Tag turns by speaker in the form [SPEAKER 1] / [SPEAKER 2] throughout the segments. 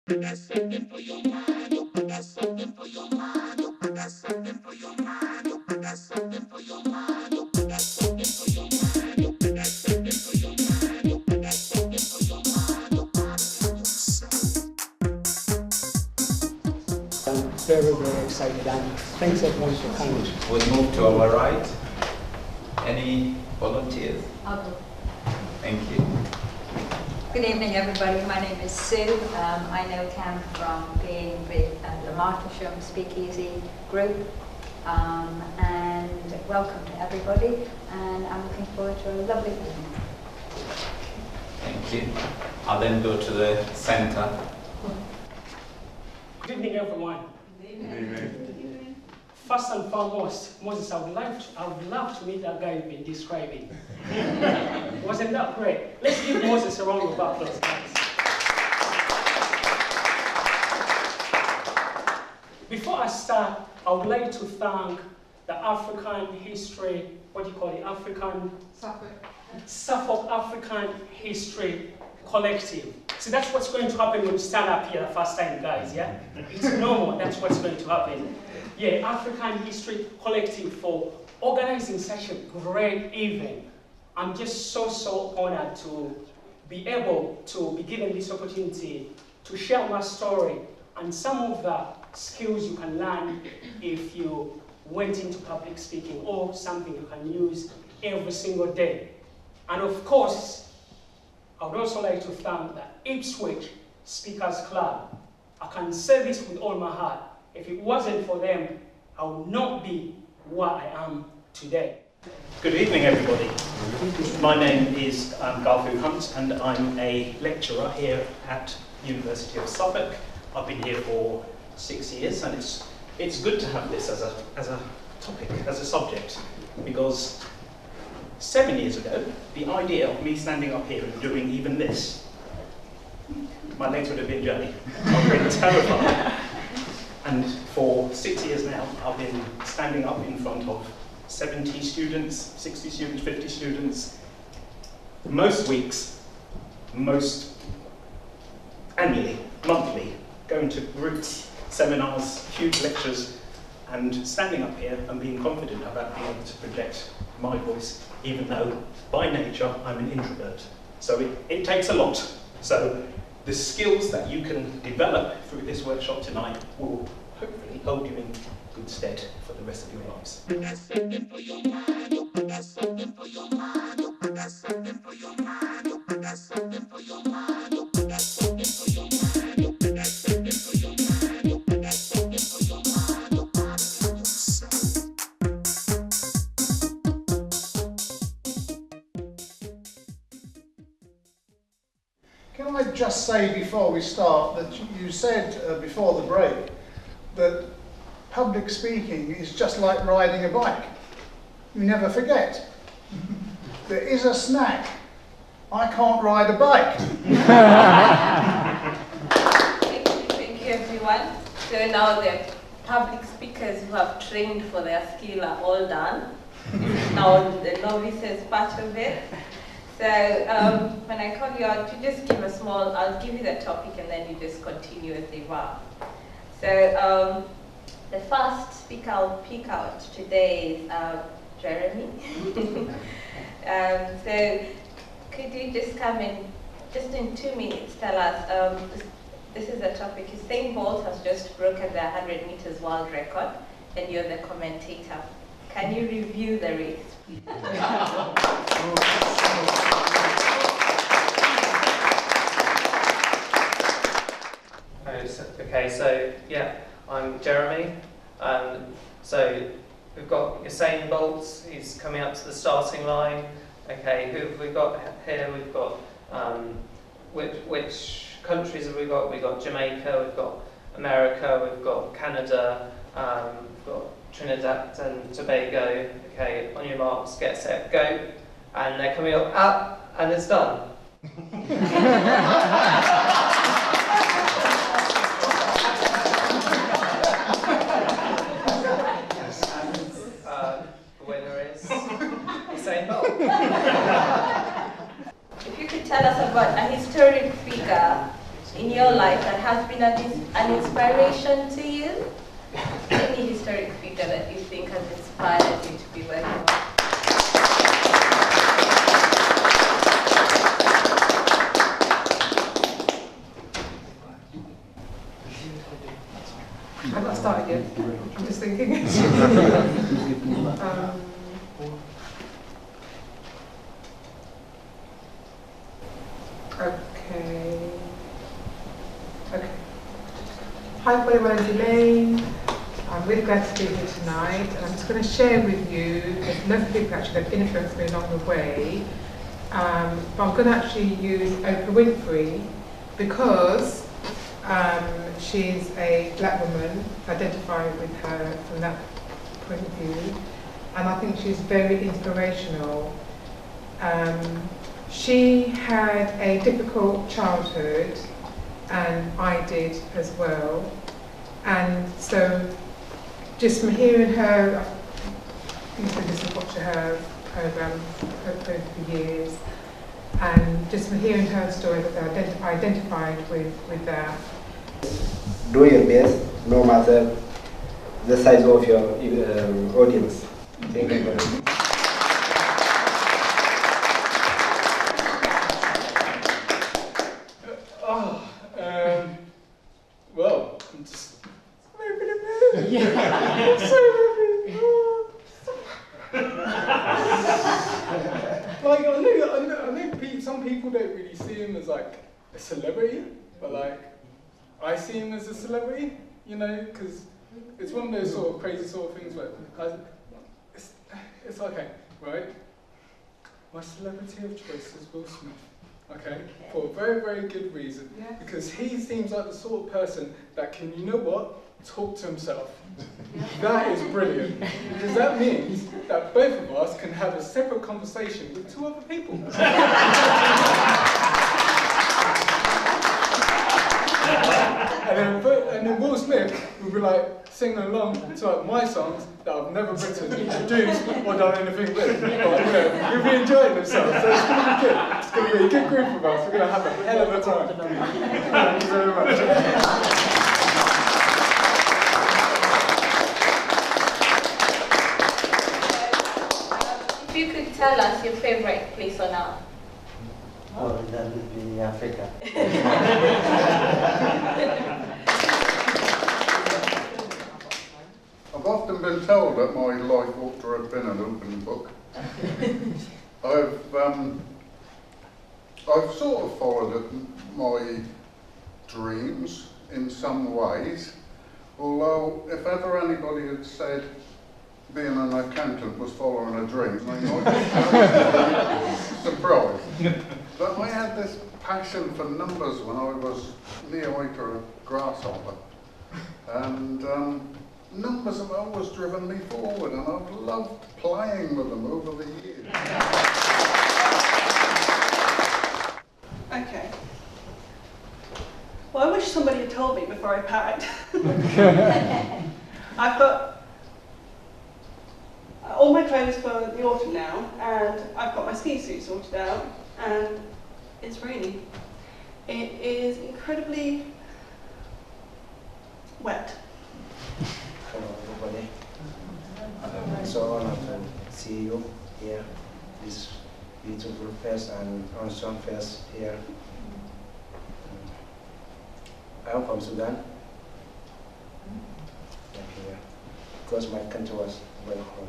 [SPEAKER 1] Very, very excited, and thanks everyone for coming.
[SPEAKER 2] We'll move to our right. Any volunteers?
[SPEAKER 3] I'll go.
[SPEAKER 2] Thank you.
[SPEAKER 3] Good evening, everybody. My name is Sue. I know Cam from being with the Martlesham Speakeasy group. And welcome to everybody. And I'm looking forward to a lovely evening.
[SPEAKER 2] Thank you. I'll then go to the centre.
[SPEAKER 1] Good evening, everyone.
[SPEAKER 2] Amen.
[SPEAKER 1] First and foremost, Moses, I would love to meet that guy you've been describing. Wasn't that great? Let's give Moses a round of applause, guys. Before I start, I would like to thank the African History, what do you call it? Suffolk African History Collective. So that's what's going to happen when you stand up here the first time, guys, yeah? It's normal, that's what's going to happen. Yeah, African History Collective for organizing such a great event. I'm just so honored to be able to be given this opportunity to share my story and some of the skills you can learn if you went into public speaking, or something you can use every single day. And of course, I would also like to thank the Ipswich Speakers Club. I can say this with all my heart. If it wasn't for them, I would not be what I am today.
[SPEAKER 4] Good evening, everybody. My name is Garfield Hunt, and I'm a lecturer here at University of Suffolk. I've been here for 6 years, and it's good to have this as a topic, as a subject, because 7 years ago, the idea of me standing up here and doing even this, my legs would have been jelly. I would have been terrified. And for 6 years now, I've been standing up in front of 70 students, 60 students, 50 students, most weeks, most annually, monthly, going to groups, seminars, huge lectures, and standing up here and being confident about being able to project my voice, even though by nature I'm an introvert. So it takes a lot. So the skills that you can develop through this workshop tonight will hopefully hold you in good stead for the rest of your lives.
[SPEAKER 5] Can I just say before we start that you said before the break that public speaking is just like riding a bike. You never forget. There is a snack. I can't ride a bike.
[SPEAKER 6] Thank you everyone. So now the public speakers who have trained for their skill are all done. Now the novices part of it. So when I call you out, you just give a small, I'll give you the topic and then you just continue as they were. So the first speaker I'll pick out today is Jeremy. So could you just come in, just in 2 minutes, tell us, this is a topic, Usain Bolt has just broken the 100 meters world record and you're the commentator. Can you review the race, please?
[SPEAKER 7] Okay, so yeah, I'm Jeremy. So we've got Usain Bolt, he's coming up to the starting line. Okay, who have we got here? We've got, which countries have we got? We've got Jamaica, we've got America, we've got Canada, we've got Trinidad and Tobago. Okay, on your marks, get set, go. And they're coming up, and it's done. The winner is Usain Bolt.
[SPEAKER 6] If you could tell us about a historic figure in your life life that has been an inspiration to you? Any historic figure that you think has inspired you to be where you are?
[SPEAKER 8] I've not started yet. I'm just thinking. Okay. Hi everybody, my name's Elaine. I'm really glad to be here tonight, and I'm just going to share with you, there's lots of people actually that have influenced me along the way, but I'm going to actually use Oprah Winfrey because she's a black woman, identify with her from that point of view, and I think she's very inspirational. She had a difficult childhood, and I did as well, and so just from hearing her, I used to listen to watch her program over the years, and just from hearing her story, that I identified with that.
[SPEAKER 9] Do your best, no matter the size of your audience. Thank you very much.
[SPEAKER 5] Well, I'm just moving a bit. Yeah. So happy. Like, I know some people don't really see him as like a celebrity, but like, I see him as a celebrity, you know, because it's one of those sort of crazy sort of things where it's okay, right? My celebrity of choice is Will Smith. Okay, for a very, very good reason.
[SPEAKER 8] Yes.
[SPEAKER 5] Because he seems like the sort of person that can, you know what, talk to himself. That is brilliant. Because that means that both of us can have a separate conversation with two other people. And then Will Smith will be like singing along to like my songs that I've never written, produced, or done anything with. But, you know, you'll be enjoying themselves, so it's going to be good. It's going to be a good group of us. We're going to have a hell of a time. Thank you very much.
[SPEAKER 6] If you could tell us your favorite place on earth.
[SPEAKER 9] Oh, that would be Africa.
[SPEAKER 10] I've often been told that my life ought to have been an open book. I've sort of followed my dreams in some ways, although if ever anybody had said being an accountant was following a dream, I might be surprised. But I had this passion for numbers when I was knee-high to a grasshopper, and numbers have always driven me forward, and I've loved playing with them over the years.
[SPEAKER 11] Okay. Well, I wish somebody had told me before I packed. I've got all my clothes for the autumn now, and I've got my ski suit sorted out, and it's raining. It is incredibly wet.
[SPEAKER 9] Hello everybody. I'm so honored to see you here, this beautiful fest and awesome fest here. I'm from Sudan. Because my country was well home.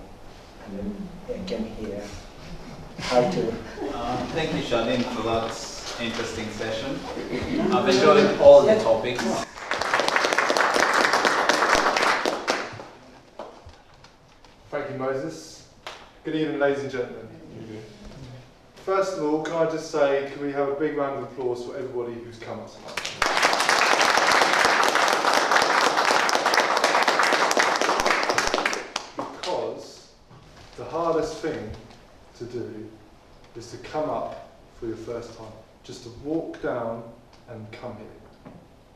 [SPEAKER 9] And then I came here. How to?
[SPEAKER 2] Thank you, Shanine, for that interesting session. I've enjoyed all the topics.
[SPEAKER 12] Thank you, Moses. Good evening, ladies and gentlemen. First of all, can I just say, can we have a big round of applause for everybody who's come tonight? Because the hardest thing to do is to come up for your first time. Just to walk down and come here.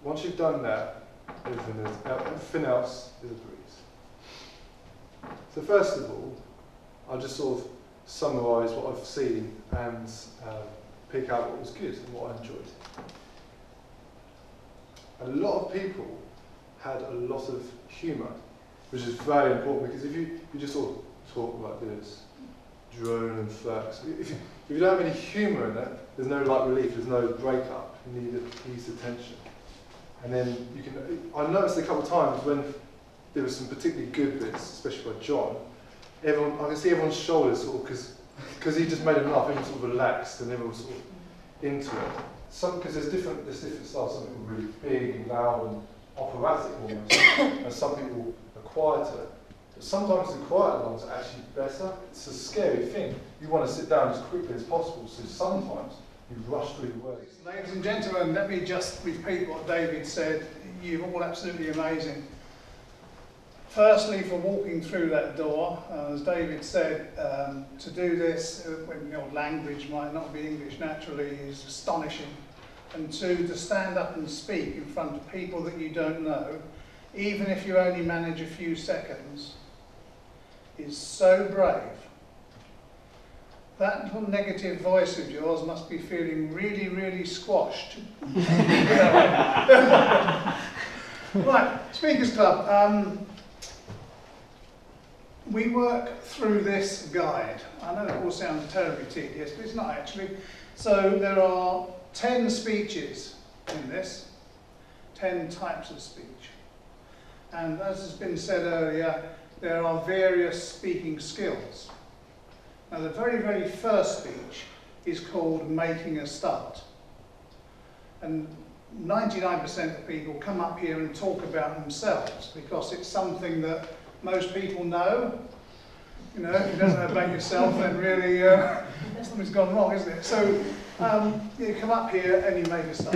[SPEAKER 12] Once you've done that, everything else is a breeze. So first of all, I'll just sort of summarise what I've seen and pick out what was good and what I enjoyed. A lot of people had a lot of humour, which is very important, because if you just sort of talk like this, drone and facts, if you don't have any humour in it, there's no light relief, there's no breakup. You need attention. And then you can, I noticed a couple of times when there were some particularly good bits, especially by John, I can see everyone's shoulders sort of, because he just made them laugh, everyone sort of relaxed and everyone was sort of into it. Because there's different styles, some people are really big and loud and operatic almost, and some people are quieter. But sometimes the quiet ones are actually better. It's a scary thing. You want to sit down as quickly as possible, so sometimes you rush through the words.
[SPEAKER 5] Ladies and gentlemen, let me just repeat what David said. You're all absolutely amazing. Firstly, for walking through that door, as David said, to do this when your language might not be English naturally is astonishing. And two, to stand up and speak in front of people that you don't know, even if you only manage a few seconds, is so brave. That little negative voice of yours must be feeling really, really squashed. Right, Speakers Club. We work through this guide. I know that all sounds terribly tedious, but it's not actually. So there are 10 speeches in this, 10 types of speech. And as has been said earlier, there are various speaking skills. Now the very, very first speech is called Making a Start. And 99% of people come up here and talk about themselves because it's something that most people know. You know, if you don't know about yourself, then really something's gone wrong, isn't it? So you come up here and you make a start.